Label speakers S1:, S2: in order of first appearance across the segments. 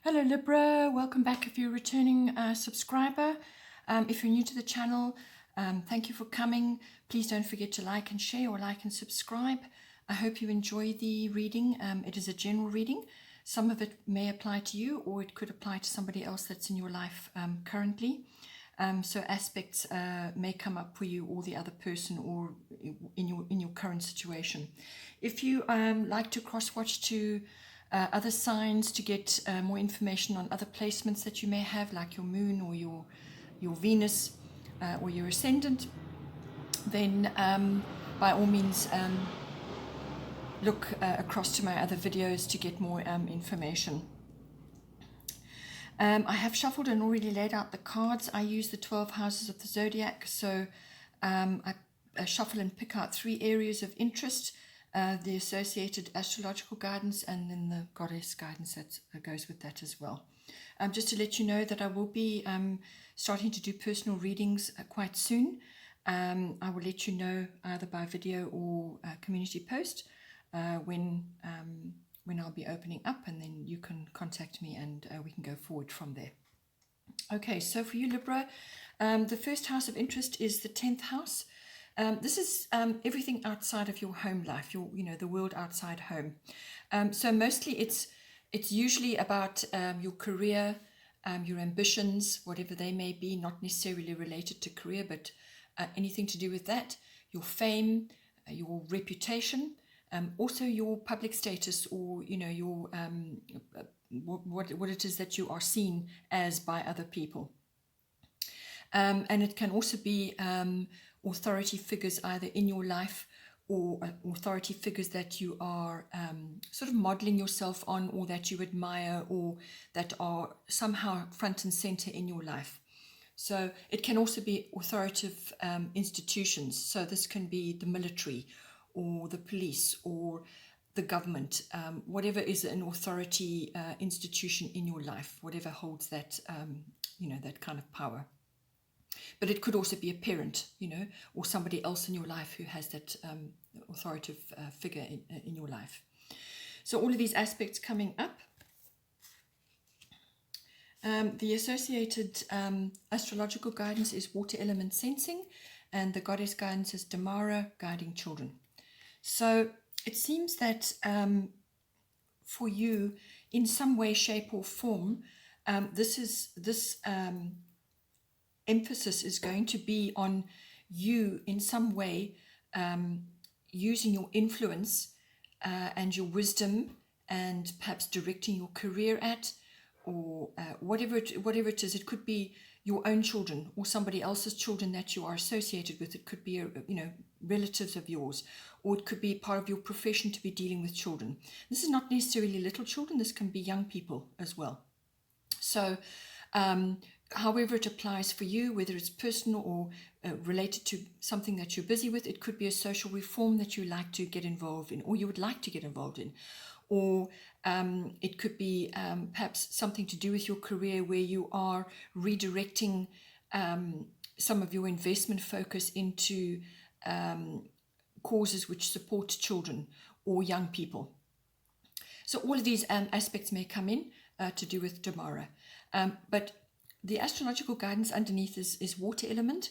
S1: Hello Libra, welcome back if you're a returning subscriber. If you're new to the channel, thank you for coming. Please don't forget to like and share or like and subscribe. I hope you enjoy the reading. It is a general reading. Some of it may apply to you or it could apply to somebody else that's in your life currently. So aspects may come up for you or the other person or in your current situation. If you like to cross-watch to other signs to get more information on other placements that you may have, like your moon or your Venus or your ascendant, then by all means look across to my other videos to get more information. I have shuffled and already laid out the cards. I use the 12 houses of the zodiac, so I shuffle and pick out 3 areas of interest. The associated astrological guidance and then the goddess guidance that goes with that as well. Just to let you know that I will be starting to do personal readings quite soon. I will let you know either by video or community post when I'll be opening up, and then you can contact me and we can go forward from there. Okay, so for you Libra, the first house of interest is the 10th house. This is everything outside of your home life, the world outside home. So mostly it's usually about your career, your ambitions, whatever they may be, not necessarily related to career, but anything to do with that, your fame, your reputation, also your public status, or your what it is that you are seen as by other people. And it can also be authority figures either in your life or authority figures that you are sort of modeling yourself on, or that you admire, or that are somehow front and center in your life. So it can also be authoritative institutions. So this can be the military or the police or the government, whatever is an authority institution in your life, whatever holds that, that kind of power. But it could also be a parent, or somebody else in your life who has that authoritative figure in your life. So all of these aspects coming up. The associated astrological guidance is water element sensing, and the goddess guidance is Damara, guiding children. So it seems that for you, in some way, shape or form, this emphasis is going to be on you in some way using your influence and your wisdom, and perhaps directing your career at, or whatever it is. It could be your own children or somebody else's children that you are associated with. It could be relatives of yours, or it could be part of your profession to be dealing with children. This is not necessarily little children. This can be young people as well. So however it applies for you, whether it's personal or related to something that you're busy with, it could be a social reform that you like to get involved in, or you would like to get involved in, or it could be perhaps something to do with your career where you are redirecting some of your investment focus into causes which support children or young people. So all of these aspects may come in to do with Damara. But the astrological guidance underneath is water element.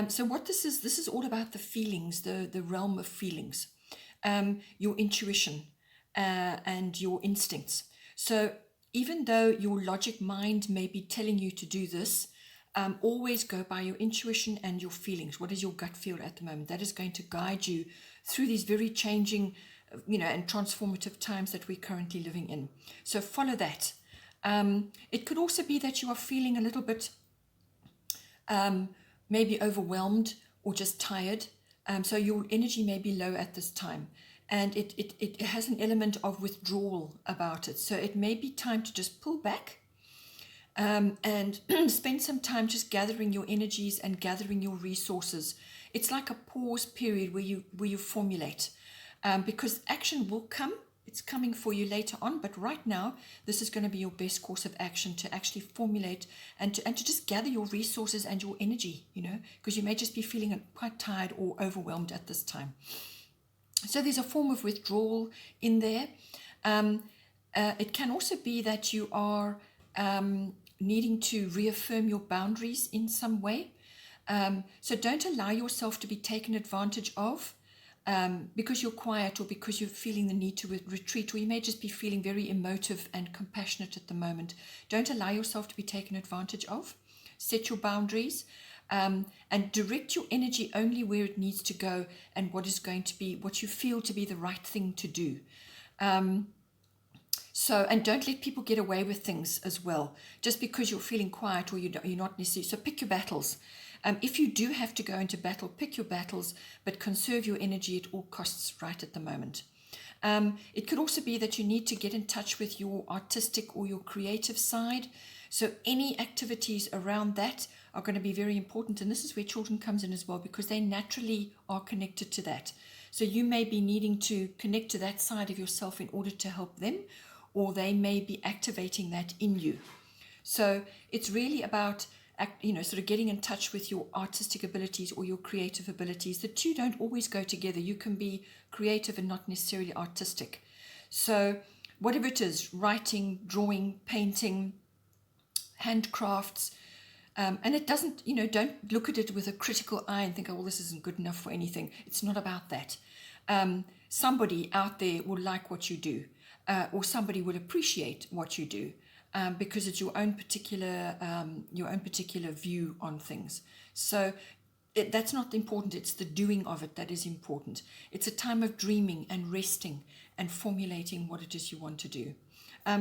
S1: So what this is all about the feelings, the realm of feelings, your intuition and your instincts. So even though your logic mind may be telling you to do this, always go by your intuition and your feelings. What is your gut feel at the moment? That is going to guide you through these very changing, and transformative times that we're currently living in. So follow that. It could also be that you are feeling a little bit maybe overwhelmed or just tired. So your energy may be low at this time, and it has an element of withdrawal about it. So it may be time to just pull back and spend some time just gathering your energies and gathering your resources. It's like a pause period where you formulate, because action will come. It's coming for you later on, but right now, this is going to be your best course of action, to actually formulate and to just gather your resources and your energy, because you may just be feeling quite tired or overwhelmed at this time. So there's a form of withdrawal in there. It can also be that you are needing to reaffirm your boundaries in some way. So don't allow yourself to be taken advantage of because you're quiet, or because you're feeling the need to retreat, or you may just be feeling very emotive and compassionate at the moment. Don't allow yourself to be taken advantage of. Set your boundaries, and direct your energy only where it needs to go, and what is going to be what you feel to be the right thing to do. And don't let people get away with things as well, just because you're feeling quiet, or you're not necessarily. So pick your battles. If you do have to go into battle, pick your battles, but conserve your energy at all costs right at the moment. It could also be that you need to get in touch with your artistic or your creative side. So any activities around that are going to be very important. And this is where children comes in as well, because they naturally are connected to that. So you may be needing to connect to that side of yourself in order to help them, or they may be activating that in you. So it's really about sort of getting in touch with your artistic abilities or your creative abilities. The two don't always go together. You can be creative and not necessarily artistic. So whatever it is, writing, drawing, painting, handcrafts, and it doesn't, don't look at it with a critical eye and think, oh, well, this isn't good enough for anything. It's not about that. Somebody out there will like what you do, or somebody will appreciate what you do. Because it's your own particular view on things. So that's not important. It's the doing of it that is important. It's a time of dreaming and resting and formulating what it is you want to do.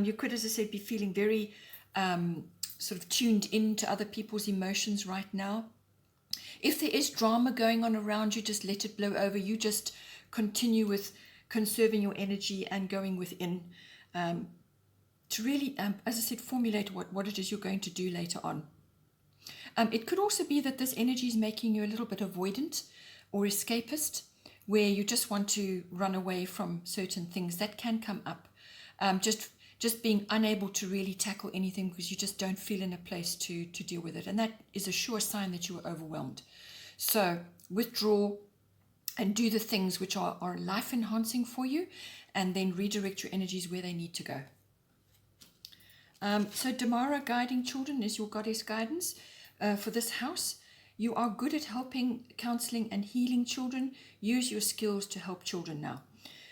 S1: You could, as I said, be feeling very sort of tuned into other people's emotions right now. If there is drama going on around you, just let it blow over. You just continue with conserving your energy and going within. To really, as I said, formulate what it is you're going to do later on. It could also be that this energy is making you a little bit avoidant or escapist, where you just want to run away from certain things. That can come up. Just being unable to really tackle anything because you just don't feel in a place to deal with it. And that is a sure sign that you are overwhelmed. So withdraw and do the things which are life enhancing for you, and then redirect your energies where they need to go. So Damara, guiding children, is your goddess guidance for this house. You are good at helping, counseling, and healing children. Use your skills to help children now.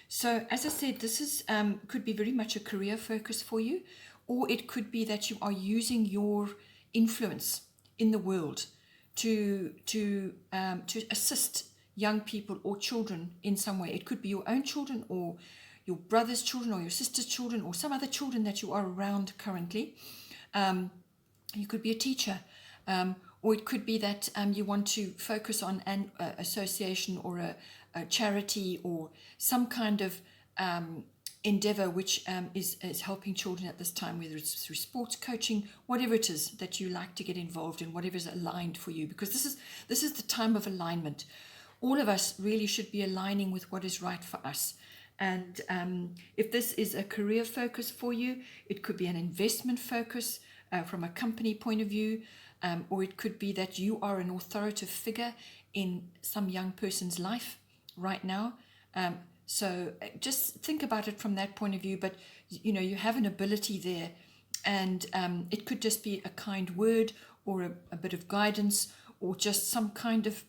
S1: So as I said, this is could be very much a career focus for you, or it could be that you are using your influence in the world to assist young people or children in some way. It could be your own children, or your brother's children, or your sister's children, or some other children that you are around currently. You could be a teacher, or it could be that you want to focus on an association or a charity, or some kind of endeavor which is helping children at this time, whether it's through sports coaching, whatever it is that you like to get involved in, whatever is aligned for you, because this is the time of alignment. All of us really should be aligning with what is right for us. And if this is a career focus for you, it could be an investment focus from a company point of view, or it could be that you are an authoritative figure in some young person's life right now. So just think about it from that point of view. But you have an ability there, and it could just be a kind word, or a bit of guidance, or just some kind of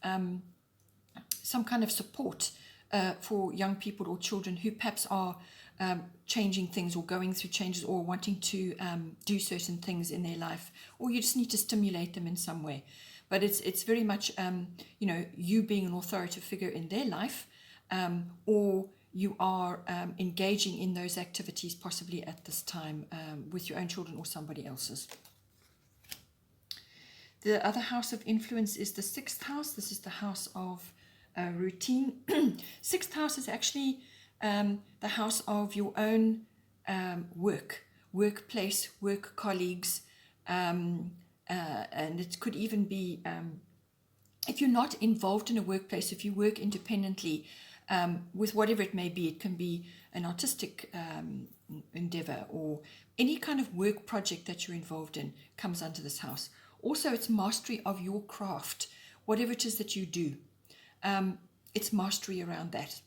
S1: support for young people or children who perhaps are changing things, or going through changes, or wanting to do certain things in their life, or you just need to stimulate them in some way. But it's very much you being an authoritative figure in their life, or you are engaging in those activities possibly at this time with your own children or somebody else's. The other house of influence is the 6th house. This is the house of routine. 6th house is actually the house of your own workplace, work colleagues, and it could even be if you're not involved in a workplace, if you work independently with whatever it may be. It can be an artistic endeavor, or any kind of work project that you're involved in comes under this house. Also, it's mastery of your craft, whatever it is that you do. It's mastery around that.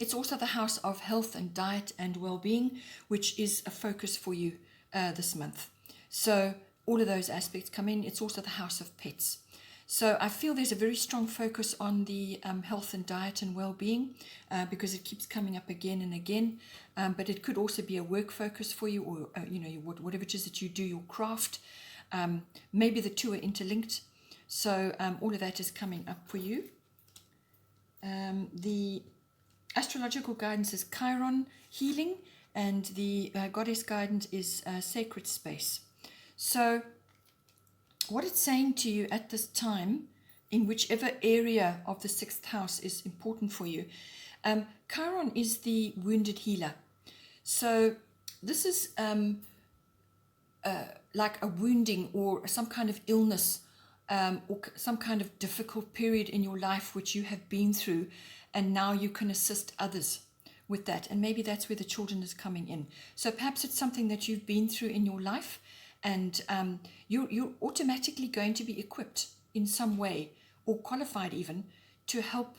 S1: It's also the house of health and diet and well-being, which is a focus for you this month. So all of those aspects come in. It's also the house of pets. So I feel there's a very strong focus on the health and diet and well-being because it keeps coming up again and again. But it could also be a work focus for you, or whatever it is that you do, your craft. Maybe the two are interlinked. So all of that is coming up for you. The astrological guidance is Chiron, healing, and the goddess guidance is sacred space. So what it's saying to you at this time, in whichever area of the 6th house is important for you, Chiron is the wounded healer. So this is like a wounding or some kind of illness or some kind of difficult period in your life which you have been through, and now you can assist others with that. And maybe that's where the children is coming in. So perhaps it's something that you've been through in your life, and you're automatically going to be equipped in some way, or qualified even, to help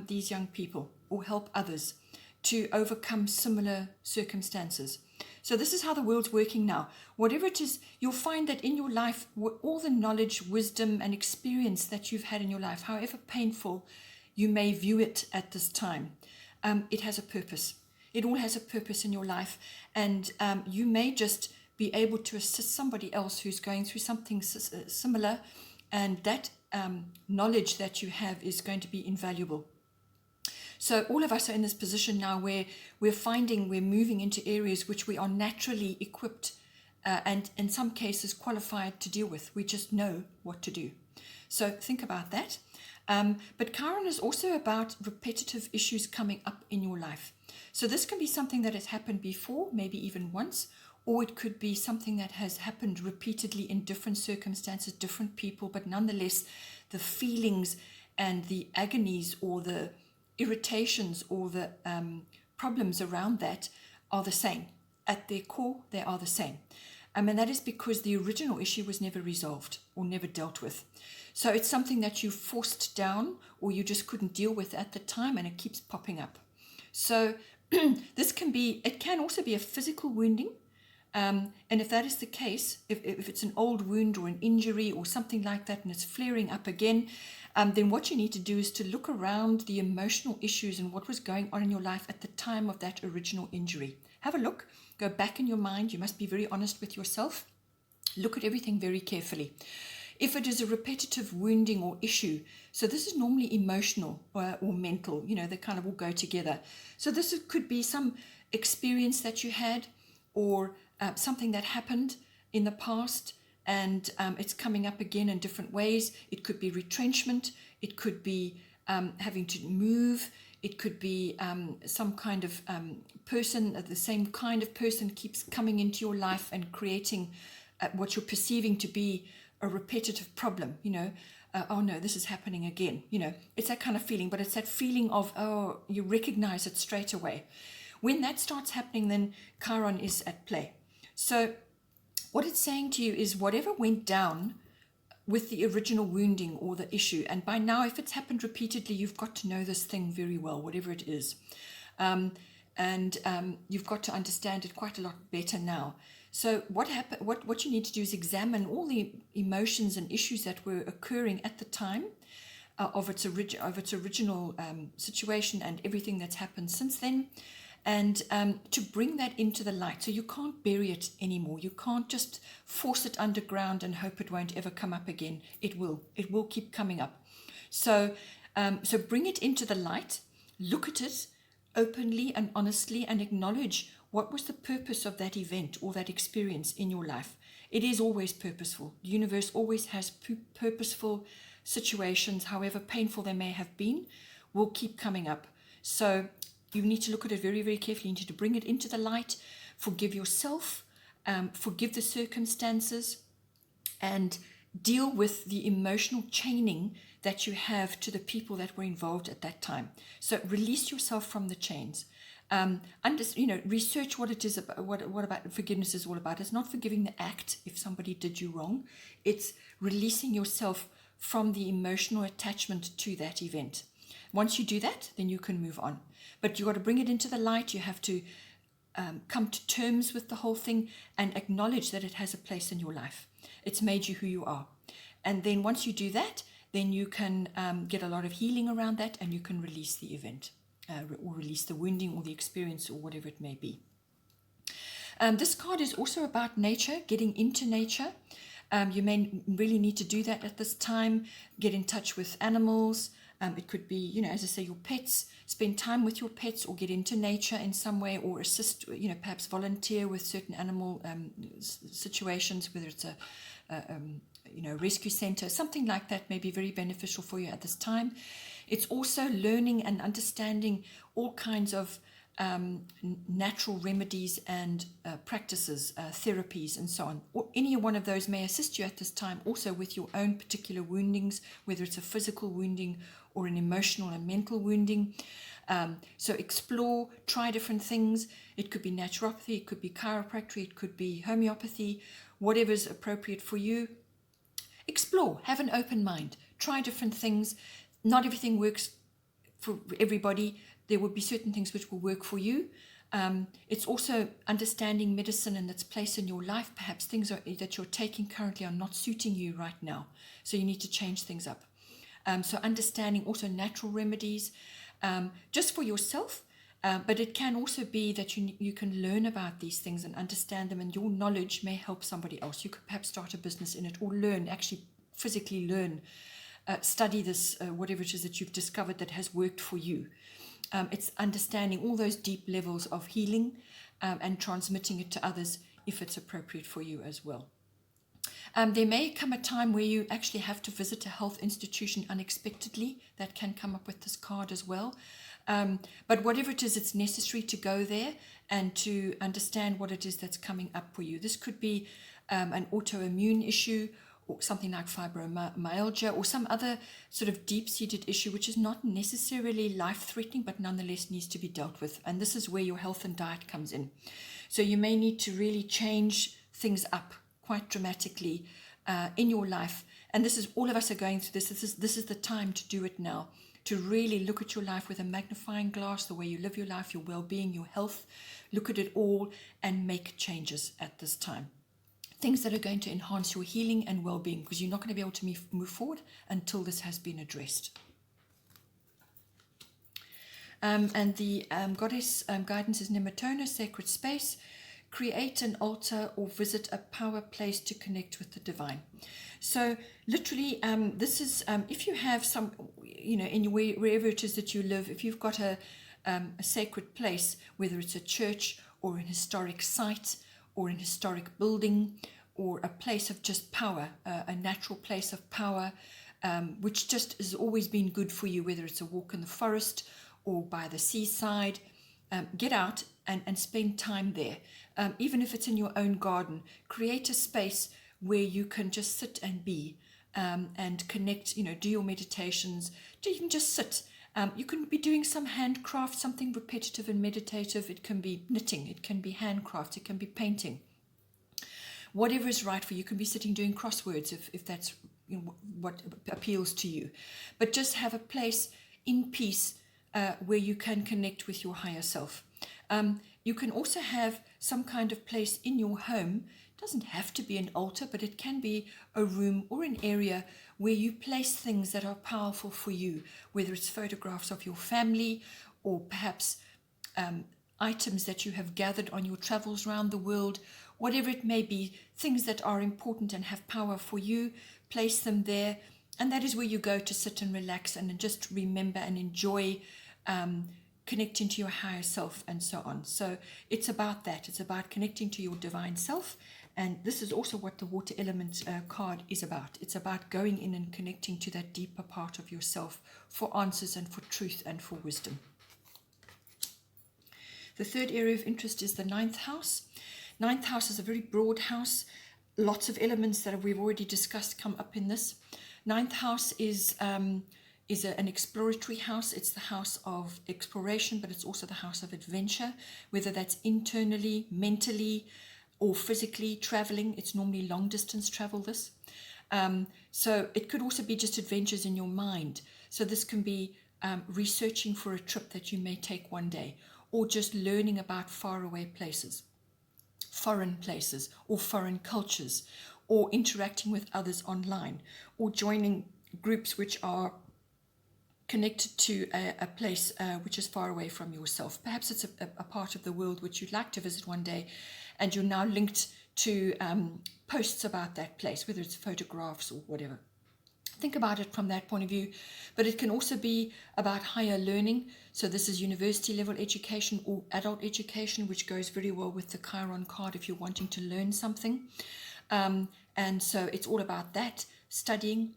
S1: these young people or help others to overcome similar circumstances. So this is how the world's working now. Whatever it is, you'll find that in your life, all the knowledge, wisdom, and experience that you've had in your life, however painful you may view it at this time, it has a purpose. It all has a purpose in your life, and you may just be able to assist somebody else who's going through something similar, and that knowledge that you have is going to be invaluable. So all of us are in this position now where we're finding we're moving into areas which we are naturally equipped and in some cases qualified to deal with. We just know what to do. So think about that. But Chiron is also about repetitive issues coming up in your life. So this can be something that has happened before, maybe even once, or it could be something that has happened repeatedly in different circumstances, different people, but nonetheless, the feelings and the agonies or the irritations or the problems around that are the same. At their core, they are the same. And that is because the original issue was never resolved or never dealt with. So it's something that you forced down or you just couldn't deal with at the time, and it keeps popping up. So this can also be a physical wounding. And if that is the case, if it's an old wound or an injury or something like that and it's flaring up again, then what you need to do is to look around the emotional issues and what was going on in your life at the time of that original injury. Have a look, go back in your mind. You must be very honest with yourself. Look at everything very carefully. If it is a repetitive wounding or issue, so this is normally emotional or mental, they kind of all go together. So this could be some experience that you had, or something that happened in the past, and it's coming up again in different ways. It could be retrenchment. It could be having to move. It could be some kind of person, the same kind of person keeps coming into your life and creating what you're perceiving to be a repetitive problem. Oh no, this is happening again. It's that kind of feeling, but it's that feeling of, oh, you recognize it straight away. When that starts happening, then Chiron is at play. So what it's saying to you is whatever went down with the original wounding or the issue, and by now, if it's happened repeatedly, you've got to know this thing very well, whatever it is. And you've got to understand it quite a lot better now. So what you need to do is examine all the emotions and issues that were occurring at the time of its original situation and everything that's happened since then, and to bring that into the light. So you can't bury it anymore. You can't just force it underground and hope it won't ever come up again. It will keep coming up. So bring it into the light, look at it openly and honestly, and acknowledge what was the purpose of that event or that experience in your life. It is always purposeful. The universe always has purposeful situations, however painful they may have been, will keep coming up. So you need to look at it very, very carefully. You need to bring it into the light, forgive yourself, forgive the circumstances, and deal with the emotional chaining that you have to the people that were involved at that time. So release yourself from the chains. Research what it is about, what about forgiveness is all about. It's not forgiving the act if somebody did you wrong. It's releasing yourself from the emotional attachment to that event. Once you do that, then you can move on. But you got to bring it into the light. You have to come to terms with the whole thing and acknowledge that it has a place in your life. It's made you who you are. And then once you do that, then you can get a lot of healing around that, and you can release the event or release the wounding or the experience or whatever it may be. This card is also about nature, getting into nature. You may really need to do that at this time. Get in touch with animals. It could be, as I say, your pets. Spend time with your pets, or get into nature in some way, or assist, perhaps volunteer with certain animal situations, whether it's a rescue center, something like that may be very beneficial for you at this time. It's also learning and understanding all kinds of natural remedies and practices, therapies and so on. Or any one of those may assist you at this time, also with your own particular woundings, whether it's a physical wounding or an emotional and mental wounding. So explore, try different things. It could be naturopathy, it could be chiropractic, it could be homeopathy, whatever's appropriate for you. Explore, have an open mind, try different things. Not everything works for everybody. There will be certain things which will work for you. It's also understanding medicine and its place in your life. Perhaps things that you're taking currently are not suiting you right now, so you need to change things up. So understanding also natural remedies, just for yourself, but it can also be that you can learn about these things and understand them, and your knowledge may help somebody else. You could perhaps start a business in it, or actually physically learn, study this, whatever it is that you've discovered that has worked for you. It's understanding all those deep levels of healing and transmitting it to others if it's appropriate for you as well. There may come a time where you actually have to visit a health institution unexpectedly. That can come up with this card as well. But whatever it is, it's necessary to go there and to understand what it is that's coming up for you. This could be an autoimmune issue, or something like fibromyalgia, or some other sort of deep-seated issue which is not necessarily life-threatening but nonetheless needs to be dealt with. And this is where your health and diet comes in. So you may need to really change things up quite dramatically in your life. And this is, all of us are going through this. This is the time to do it now, to really look at your life with a magnifying glass, the way you live your life, your well-being, your health. Look at it all and make changes at this time. Things that are going to enhance your healing and well-being, because you're not going to be able to move forward until this has been addressed. And the goddess guidance is Nematona, sacred space. Create an altar or visit a power place to connect with the divine. So literally, this is, if you have some, in wherever it is that you live, if you've got a sacred place, whether it's a church or an historic site, or an historic building, or a place of just power, a natural place of power, which just has always been good for you, whether it's a walk in the forest or by the seaside. Get out and spend time there. Even if it's in your own garden, create a space where you can just sit and be and connect, do your meditations, even just sit. You can be doing some handcraft, something repetitive and meditative. It can be knitting, it can be handcraft, it can be painting. Whatever is right for you. You can be sitting doing crosswords if that's what appeals to you. But just have a place in peace where you can connect with your higher self. You can also have some kind of place in your home. It doesn't have to be an altar, but it can be a room or an area where you place things that are powerful for you, whether it's photographs of your family or perhaps items that you have gathered on your travels around the world, whatever it may be, things that are important and have power for you, place them there. And that is where you go to sit and relax and just remember and enjoy connecting to your higher self and so on. So it's about that. It's about connecting to your divine self. And this is also what the water element card is about. It's about going in and connecting to that deeper part of yourself for answers and for truth and for wisdom. The third area of interest is the 9th house. 9th house is a very broad house. Lots of elements that we've already discussed come up in this. 9th house is an exploratory house. It's the house of exploration, but it's also the house of adventure, whether that's internally, mentally, or physically traveling. It's normally long distance travel, this. So it could also be just adventures in your mind. So this can be researching for a trip that you may take one day, or just learning about faraway places, foreign places, or foreign cultures, or interacting with others online, or joining groups which are connected to a place which is far away from yourself. Perhaps it's a part of the world which you'd like to visit one day, and you're now linked to posts about that place, whether it's photographs or whatever. Think about it from that point of view. But it can also be about higher learning. So this is university level education or adult education, which goes very well with the Chiron card if you're wanting to learn something. And so it's all about that, studying.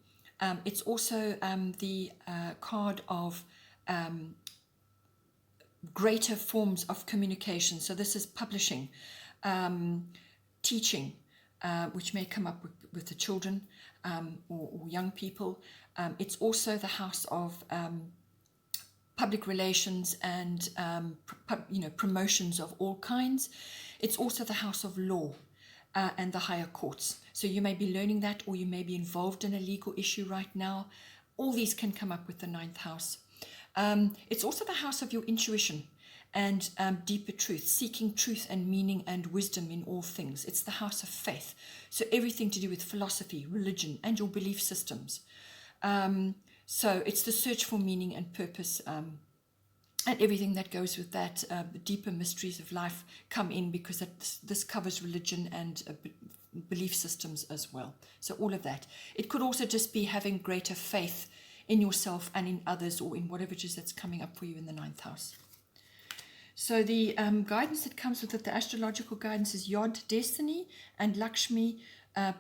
S1: It's also the card of greater forms of communication. So this is publishing, teaching, which may come up with the children or young people. It's also the house of public relations and promotions of all kinds. It's also the house of law and the higher courts. So you may be learning that, or you may be involved in a legal issue right now. All these can come up with the ninth house. It's also the house of your intuition and deeper truth, seeking truth and meaning and wisdom in all things. It's the house of faith. So everything to do with philosophy, religion, and your belief systems. So it's the search for meaning and purpose, and everything that goes with that. The deeper mysteries of life come in, because this covers religion and belief systems as well. So all of that. It could also just be having greater faith in yourself and in others, or in whatever it is that's coming up for you in the ninth house. So the guidance that comes with it, the astrological guidance, is Yod, Destiny, and Lakshmi,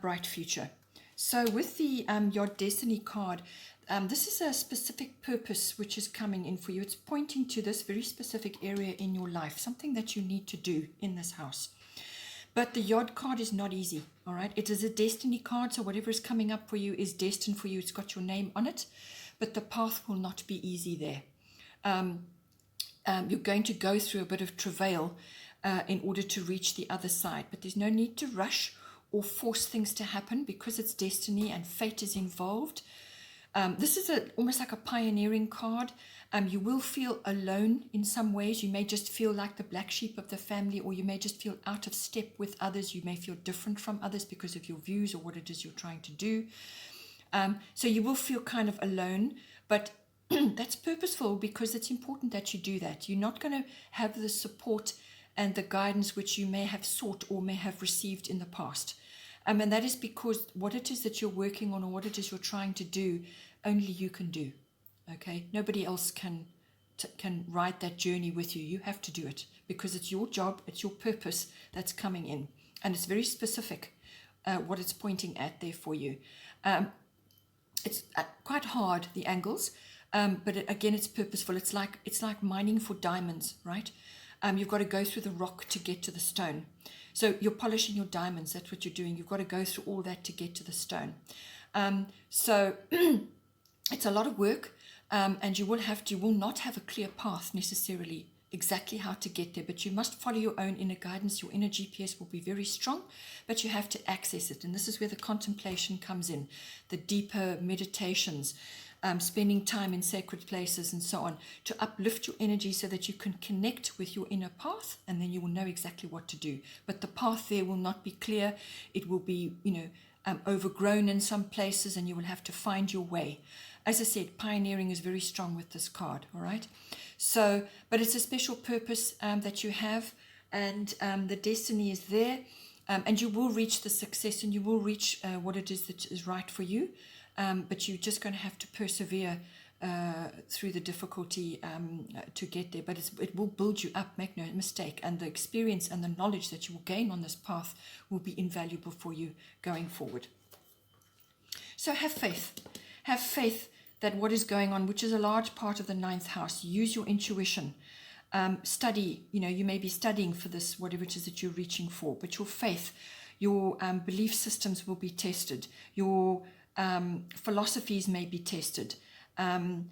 S1: Bright Future. So with the Yod Destiny card, this is a specific purpose which is coming in for you. It's pointing to this very specific area in your life, something that you need to do in this house. But the Yod card is not easy, all right? It is a destiny card, so whatever is coming up for you is destined for you. It's got your name on it, but the path will not be easy there. You're going to go through a bit of travail in order to reach the other side, but there's no need to rush or force things to happen, because it's destiny and fate is involved. This is almost like a pioneering card. You will feel alone in some ways. You may just feel like the black sheep of the family, or you may just feel out of step with others. You may feel different from others because of your views or what it is you're trying to do. So you will feel kind of alone, but that's purposeful, because it's important that you do that. You're not going to have the support and the guidance which you may have sought or may have received in the past. And that is because what it is that you're working on, or what it is you're trying to do, only you can do. Okay? Nobody else can ride that journey with you. You have to do it, because it's your job, it's your purpose that's coming in. And it's very specific what it's pointing at there for you. It's quite hard, the angles, but again, it's purposeful. It's like mining for diamonds, right? You've got to go through the rock to get to the stone. So you're polishing your diamonds. That's what you're doing. You've got to go through all that to get to the stone. So it's a lot of work, and you will not have a clear path necessarily exactly how to get there, but you must follow your own inner guidance. Your inner GPS will be very strong, but you have to access it. And this is where the contemplation comes in, the deeper meditations, spending time in sacred places and so on, to uplift your energy so that you can connect with your inner path, and then you will know exactly what to do. But the path there will not be clear. It will be, overgrown in some places, and you will have to find your way. As I said, pioneering is very strong with this card, all right? So, but it's a special purpose that you have, and the destiny is there, and you will reach the success, and you will reach what it is that is right for you. But you're just going to have to persevere through the difficulty to get there. But it will build you up, make no mistake. And the experience and the knowledge that you will gain on this path will be invaluable for you going forward. So have faith. Have faith that what is going on, which is a large part of the ninth house, use your intuition. Study, you may be studying for this, whatever it is that you're reaching for. But your faith, your belief systems will be tested. Your philosophies may be tested, you're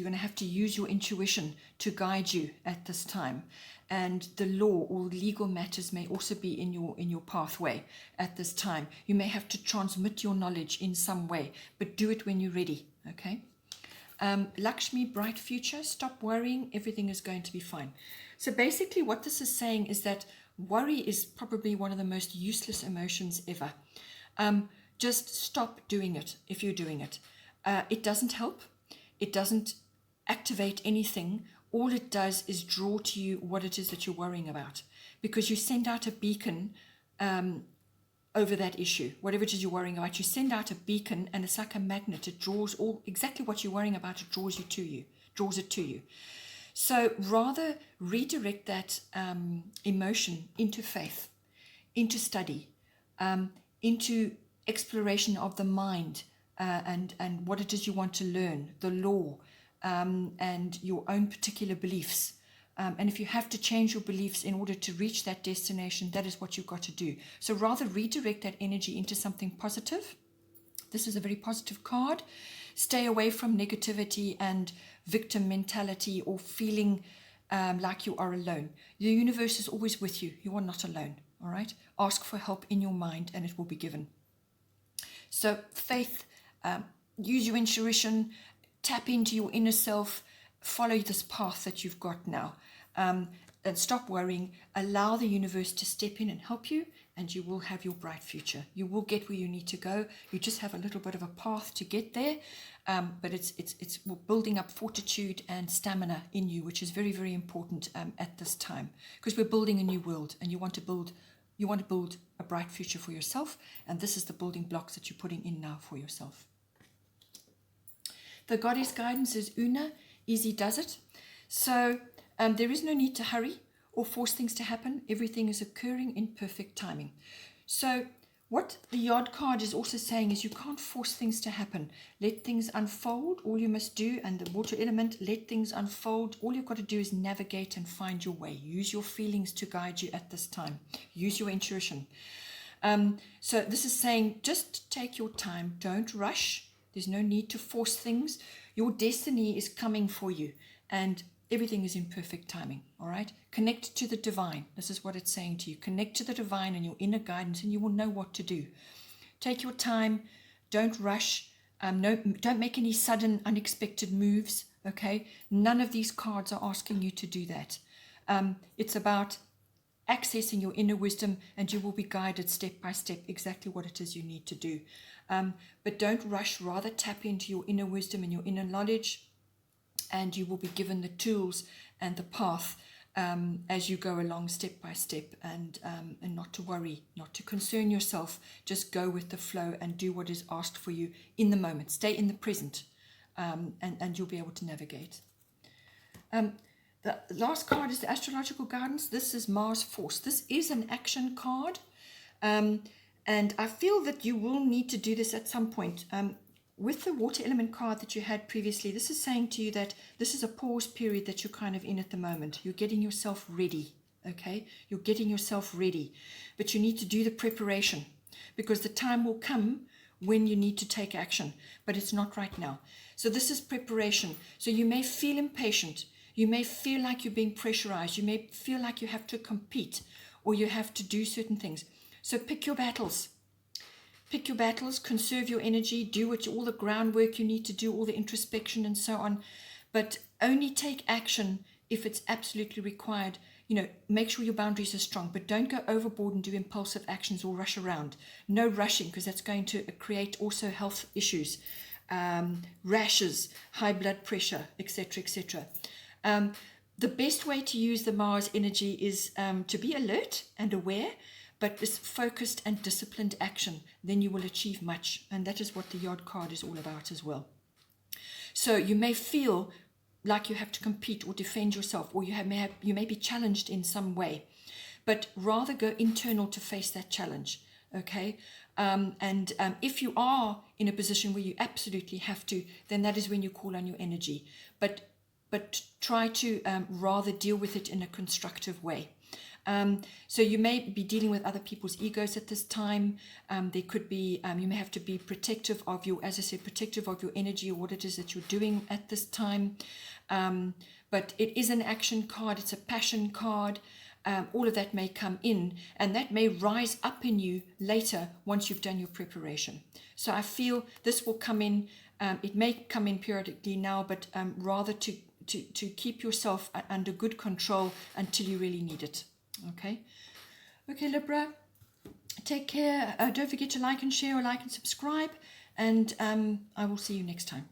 S1: going to have to use your intuition to guide you at this time. And the law or legal matters may also be in your pathway at this time. You may have to transmit your knowledge in some way, but do it when you're ready. Okay. Lakshmi, bright future, stop worrying, everything is going to be fine. So basically what this is saying is that worry is probably one of the most useless emotions ever. Just stop doing it if you're doing it. It doesn't help. It doesn't activate anything. All it does is draw to you what it is that you're worrying about, because you send out a beacon over that issue, whatever it is you're worrying about. You send out a beacon, and it's like a magnet. It draws exactly what you're worrying about. It draws it to you. So rather redirect that emotion into faith, into study, into exploration of the mind, and what it is you want to learn, the law, and your own particular beliefs. And if you have to change your beliefs in order to reach that destination, that is what you've got to do. So rather redirect that energy into something positive. This is a very positive card. Stay away from negativity and victim mentality or feeling like you are alone. The universe is always with you. You are not alone. All right? Ask for help in your mind and it will be given. So faith, use your intuition, tap into your inner self, follow this path that you've got now. And stop worrying. Allow the universe to step in and help you, and you will have your bright future. You will get where you need to go. You just have a little bit of a path to get there, but it's building up fortitude and stamina in you, which is very, very important at this time, because we're building a new world, and you want to build a bright future for yourself, and this is the building blocks that you're putting in now for yourself. The goddess guidance is Una, easy does it. So there is no need to hurry or force things to happen. Everything is occurring in perfect timing. So what the Yod card is also saying is you can't force things to happen. Let things unfold. All you must do, and the water element, let things unfold. All you've got to do is navigate and find your way. Use your feelings to guide you at this time. Use your intuition. So this is saying just take your time. Don't rush. There's no need to force things. Your destiny is coming for you, and everything is in perfect timing. All right? Connect to the divine. This is what it's saying to you. Connect to the divine and your inner guidance, and you will know what to do. Take your time. Don't rush. Don't make any sudden, unexpected moves. Okay? None of these cards are asking you to do that. It's about accessing your inner wisdom, and you will be guided step by step exactly what it is you need to do. But don't rush. Rather tap into your inner wisdom and your inner knowledge, and you will be given the tools and the path as you go along step by step, and not to worry, not to concern yourself. Just go with the flow and do what is asked for you in the moment. Stay in the present, and you'll be able to navigate. The last card is the astrological guidance. This is Mars Force. This is an action card, and I feel that you will need to do this at some point. With the water element card that you had previously, this is saying to you that this is a pause period that you're kind of in at the moment. You're getting yourself ready, okay? You're getting yourself ready, but you need to do the preparation, because the time will come when you need to take action, but it's not right now. So this is preparation. So you may feel impatient. You may feel like you're being pressurized. You may feel like you have to compete or you have to do certain things. So pick your battles. Pick your battles, conserve your energy, do all the groundwork you need to do, all the introspection and so on. But only take action if it's absolutely required. Make sure your boundaries are strong, but don't go overboard and do impulsive actions or rush around. No rushing, because that's going to create also health issues, rashes, high blood pressure, etc., etc. The best way to use the Mars energy is to be alert and aware, but this focused and disciplined action. Then you will achieve much, and that is what the Yod card is all about as well. So you may feel like you have to compete or defend yourself, or you may be challenged in some way, but rather go internal to face that challenge. Okay, and if you are in a position where you absolutely have to, then that is when you call on your energy. But try to rather deal with it in a constructive way. So you may be dealing with other people's egos at this time. There could be, you may have to be protective of your, as I said, protective of your energy or what it is that you're doing at this time. But it is an action card. It's a passion card. all of that may come in, and that may rise up in you later once you've done your preparation. So I feel this will come in, it may come in periodically now, but rather to keep yourself under good control until you really need it. Okay, Libra, take care. Don't forget to like and share, or like and subscribe, and I will see you next time.